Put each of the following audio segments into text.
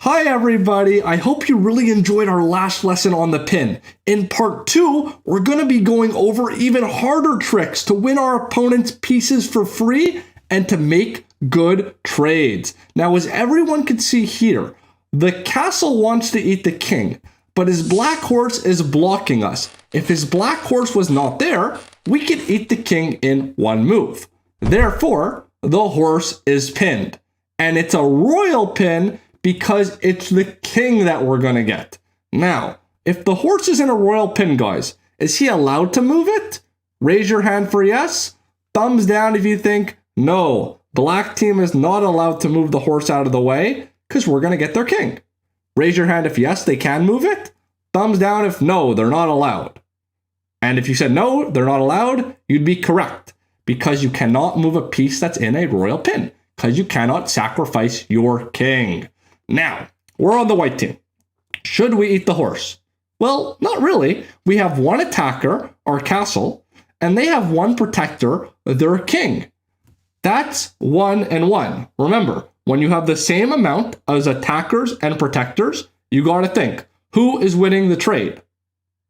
Hi everybody, I hope you really enjoyed our last lesson on the pin. In part 2, we're going to be going over even harder tricks to win our opponent's pieces for free and to make good trades. Now, as everyone can see here, the castle wants to eat the king, but his black horse is blocking us. If his black horse was not there, we could eat the king in one move. Therefore, the horse is pinned. And it's a royal pin because it's the king that we're going to get. Now, if the horse is in a royal pin, guys, is he allowed to move it? Raise your hand for yes. Thumbs down if you think, no, black team is not allowed to move the horse out of the way because we're going to get their king. Raise your hand if yes, they can move it. Thumbs down if no, they're not allowed. And if you said no, they're not allowed, you'd be correct because you cannot move a piece that's in a royal pin because you cannot sacrifice your king. Now, we're on the white team. Should we eat the horse? Well, not really. We have one attacker, our castle, and they have one protector, their king. That's 1 and 1. Remember, when you have the same amount as attackers and protectors, you got to think, who is winning the trade?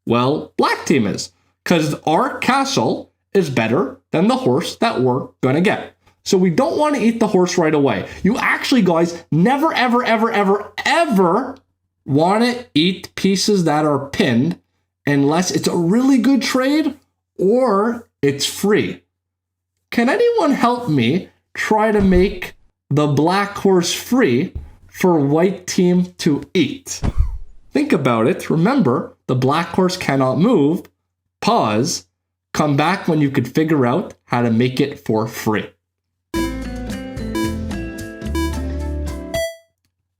Well, black team is, because our castle is better than the horse that we're going to get. So we don't want to eat the horse right away. You actually, guys, never, ever, ever, ever, ever want to eat pieces that are pinned unless it's a really good trade or it's free. Can anyone help me try to make the black horse free for white team to eat? Think about it. Remember, the black horse cannot move. Pause. Come back when you could figure out how to make it for free.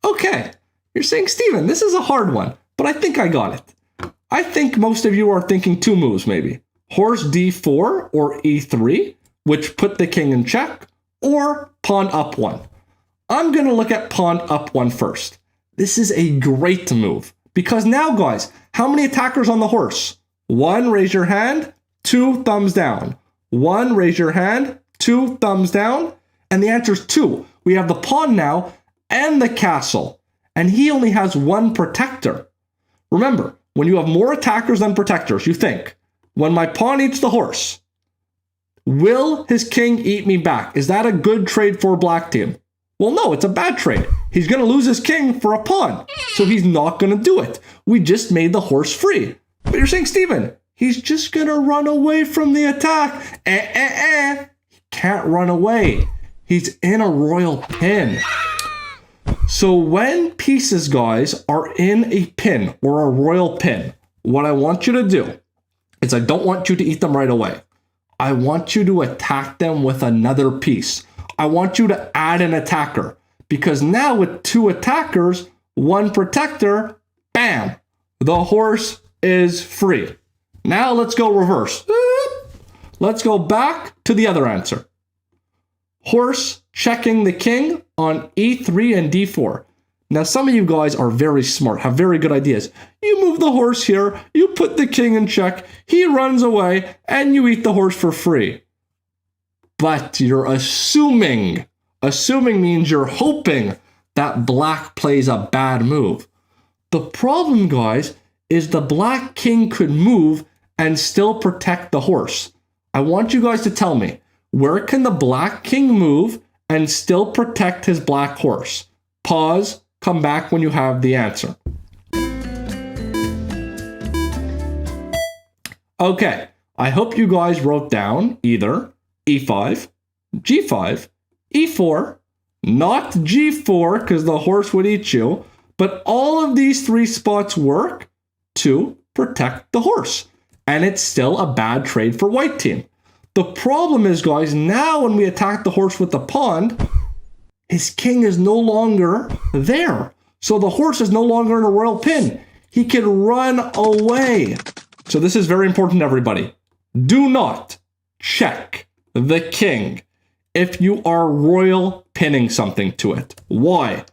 Okay, you're saying, Steven, this is a hard one, but I think I got it. I think most of you are thinking 2 moves maybe. Horse d4 or e3, which put the king in check, or pawn up 1. I'm going to look at pawn up 1 first. This is a great move because now, guys, how many attackers on the horse? 1, raise your hand. 2, thumbs down. 1, raise your hand. 2, thumbs down. And the answer is 2. We have the pawn now and the castle, and he only has 1 protector. Remember, when you have more attackers than protectors, you think, when my pawn eats the horse, will his king eat me back? Is that a good trade for black team? Well, no, it's a bad trade. He's going to lose his king for a pawn, so he's not going to do it. We just made the horse free. But you're saying, Steven, he's just going to run away from the attack. He can't run away. He's in a royal pin. So when pieces, guys, are in a pin or a royal pin, what I want you to do is I don't want you to eat them right away. I want you to attack them with another piece. I want you to add an attacker because now with 2 attackers, 1 protector, bam, the horse is free. Now let's go reverse. Let's go back to the other answer. Horse checking the king on e3 and d4. Now, some of you guys are very smart, have very good ideas. You move the horse here, you put the king in check, he runs away, and you eat the horse for free. But you're assuming. Assuming means you're hoping that black plays a bad move. The problem, guys, is the black king could move and still protect the horse. I want you guys to tell me, where can the black king move and still protect his black horse? Pause, come back when you have the answer. Okay, I hope you guys wrote down either e5, g5, e4, not g4 because the horse would eat you, but all of these 3 spots work to protect the horse. And it's still a bad trade for white team. The problem is, guys, now when we attack the horse with the pawn, his king is no longer there. So the horse is no longer in a royal pin. He can run away. So this is very important, everybody. Do not check the king if you are royal pinning something to it. Why?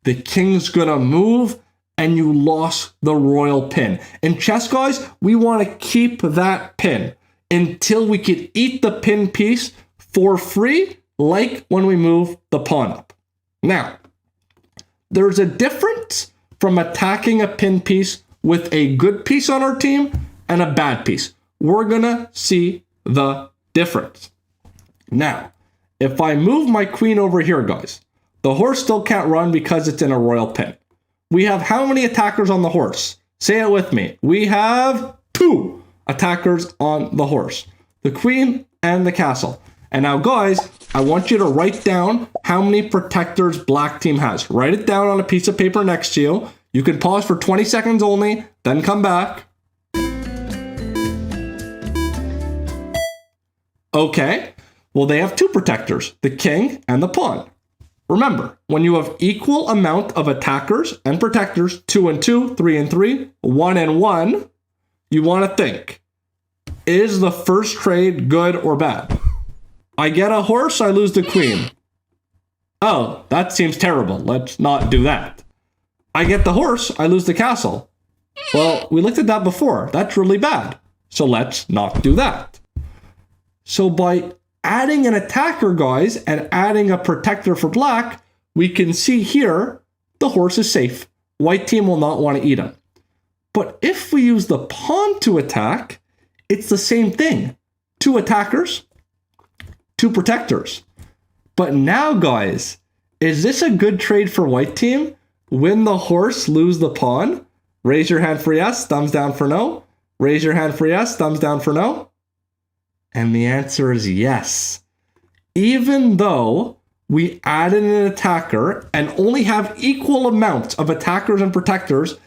The king's gonna move and you lost the royal pin. In chess, guys, we want to keep that pin until we can eat the pin piece for free, like when we move the pawn up. Now, There's a difference from attacking a pin piece with a good piece on our team and a bad piece. We're gonna see the difference. Now, if I move my queen over here, guys, the horse still can't run because it's in a royal pin. We have how many attackers on the horse? Say it with me. We have 2 attackers on the horse, the queen and the castle. And now, guys, I want you to write down how many protectors black team has. Write it down on a piece of paper next to you. You can pause for 20 seconds only, then come back. Okay, well, they have 2 protectors, the king and the pawn. Remember, when you have equal amount of attackers and protectors, 2 and 2, 3 and 3, 1 and 1, you want to think, is the first trade good or bad? I get a horse, I lose the queen. Oh, that seems terrible. Let's not do that. I get the horse, I lose the castle. Well, we looked at that before. That's really bad. So let's not do that. So by adding an attacker, guys, and adding a protector for black, we can see here the horse is safe. White team will not want to eat him. But if we use the pawn to attack, it's the same thing. 2 attackers, 2 protectors. But now, guys, is this a good trade for white team? Win the horse, lose the pawn? Raise your hand for yes, thumbs down for no. Raise your hand for yes, thumbs down for no. And the answer is yes. Even though we added an attacker and only have equal amounts of attackers and protectors,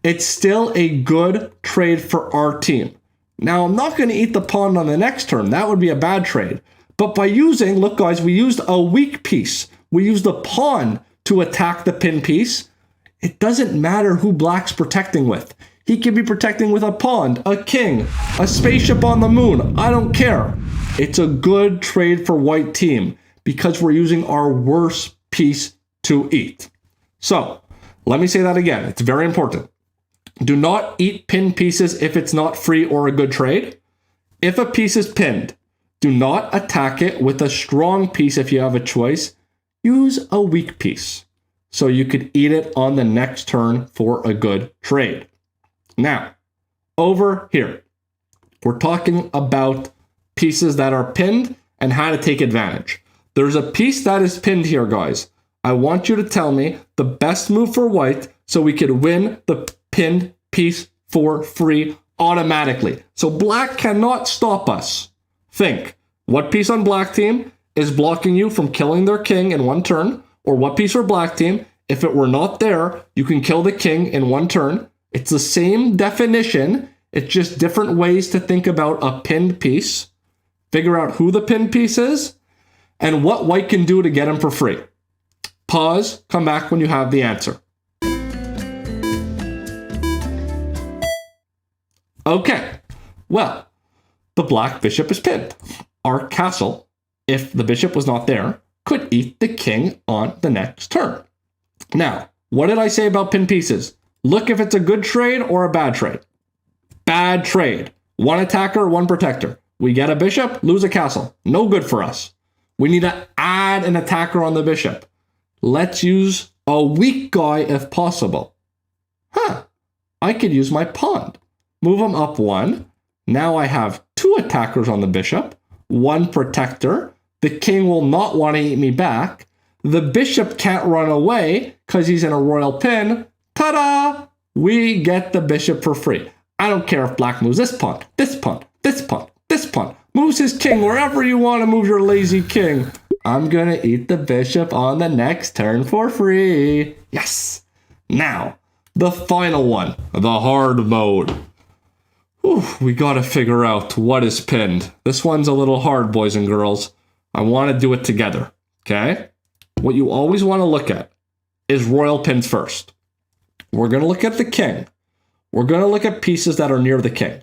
it's still a good trade for our team. Now, I'm not going to eat the pawn on the next turn. That would be a bad trade. But by using, look guys, we used a weak piece. We used the pawn to attack the pin piece. It doesn't matter who black's protecting with. He could be protecting with a pawn, a king, a spaceship on the moon. I don't care. It's a good trade for white team because we're using our worst piece to eat. So let me say that again. It's very important. Do not eat pin pieces if it's not free or a good trade. If a piece is pinned, do not attack it with a strong piece if you have a choice. Use a weak piece so you could eat it on the next turn for a good trade. Now, over here, we're talking about pieces that are pinned and how to take advantage. There's a piece that is pinned here, guys. I want you to tell me the best move for white so we could win the pinned piece for free automatically. So black cannot stop us. Think, what piece on black team is blocking you from killing their king in one turn? Or what piece for black team, if it were not there, you can kill the king in one turn. It's the same definition. It's just different ways to think about a pinned piece. Figure out who the pinned piece is and what white can do to get him for free. Pause, come back when you have the answer. Okay, well, the black bishop is pinned. Our castle, if the bishop was not there, could eat the king on the next turn. Now, what did I say about pinned pieces? Look if it's a good trade or a bad trade. Bad trade. One attacker, one protector. We get a bishop, lose a castle. No good for us. We need to add an attacker on the bishop. Let's use a weak guy if possible. I could use my pawn. Move him up 1. Now I have 2 attackers on the bishop, 1 protector. The king will not want to eat me back. The bishop can't run away because he's in a royal pin. Ta-da! We get the bishop for free. I don't care if black moves this pawn, this pawn, this pawn, this pawn. Moves his king wherever you want to move your lazy king. I'm going to eat the bishop on the next turn for free. Yes! Now, the final one, the hard mode. We got to figure out what is pinned. This one's a little hard, boys and girls. I want to do it together, okay? What you always want to look at is royal pins first. We're going to look at the king. We're going to look at pieces that are near the king.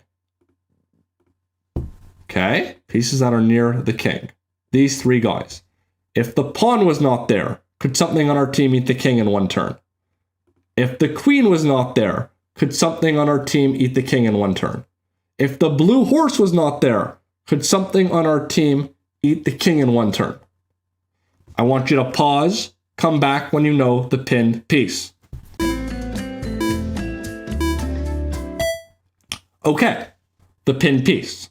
Okay? Pieces that are near the king. These 3 guys. If the pawn was not there, could something on our team eat the king in one turn? If the queen was not there, could something on our team eat the king in one turn? If the blue horse was not there, could something on our team eat the king in one turn? I want you to pause, come back when you know the pinned piece. Okay, the pinned piece.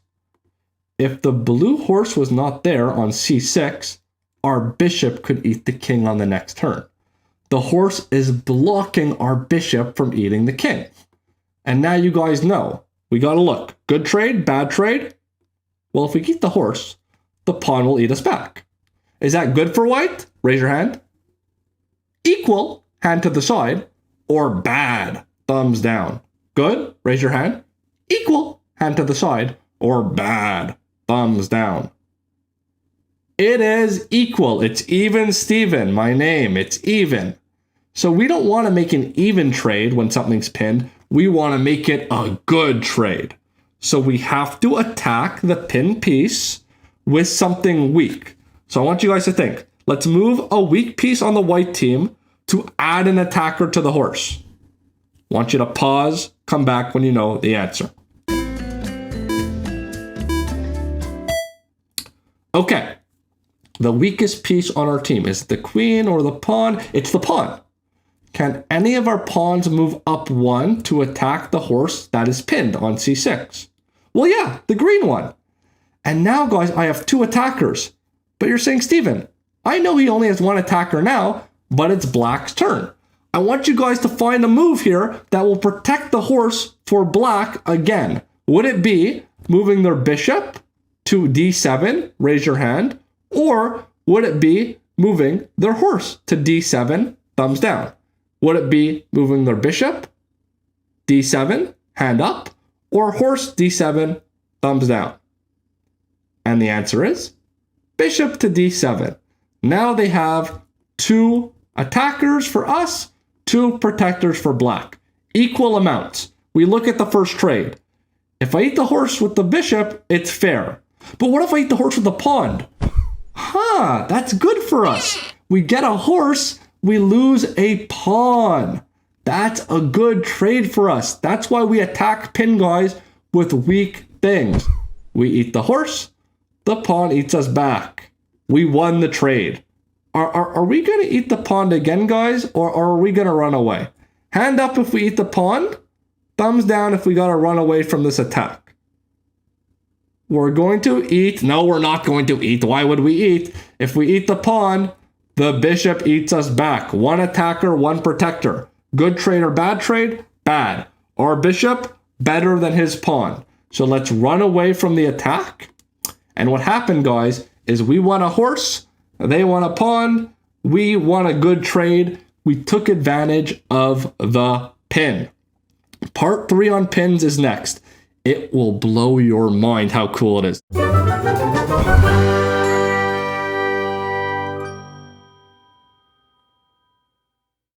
If the blue horse was not there on c6, our bishop could eat the king on the next turn. The horse is blocking our bishop from eating the king. And now you guys know, we gotta look. Good trade, bad trade? Well, if we eat the horse, the pawn will eat us back. Is that good for white? Raise your hand. Equal, hand to the side, or bad, thumbs down. Good, raise your hand. Equal, hand to the side, or bad, thumbs down. It is equal. It's even, Steven. My name, it's even. So we don't want to make an even trade when something's pinned. We want to make it a good trade. So we have to attack the pinned piece with something weak. So I want you guys to think. Let's move a weak piece on the white team to add an attacker to the horse. I want you to pause, come back when you know the answer. Okay. The weakest piece on our team. Is it the queen or the pawn? It's the pawn. Can any of our pawns move up one to attack the horse that is pinned on c6? Well, yeah, the green one. And now, guys, I have two attackers. But you're saying, Steven, I know he only has one attacker now, but it's black's turn. I want you guys to find a move here that will protect the horse for black again. Would it be moving their bishop to d7? Raise your hand. Or would it be moving their horse to d7, thumbs down? Would it be moving their bishop, d7, hand up, or horse d7, thumbs down? And the answer is bishop to d7. Now they have two attackers for us, two protectors for black. Equal amounts. We look at the first trade. If I eat the horse with the bishop, it's fair. But what if I eat the horse with the pawn? That's good for us. We get a horse, we lose a pawn. That's a good trade for us. That's why we attack pin guys with weak things. We eat the horse, the pawn eats us back. We won the trade. Are we going to eat the pawn again, guys, or are we going to run away? Hand up if we eat the pawn, thumbs down if we got to run away from this attack. We're going to eat. No, we're not going to eat. Why would we eat? If we eat the pawn, the bishop eats us back. One attacker, one protector. Good trade or bad trade? Bad. Our bishop, better than his pawn. So let's run away from the attack. And what happened, guys, is we won a horse. They won a pawn. We won a good trade. We took advantage of the pin. Part 3 on pins is next. It will blow your mind how cool it is.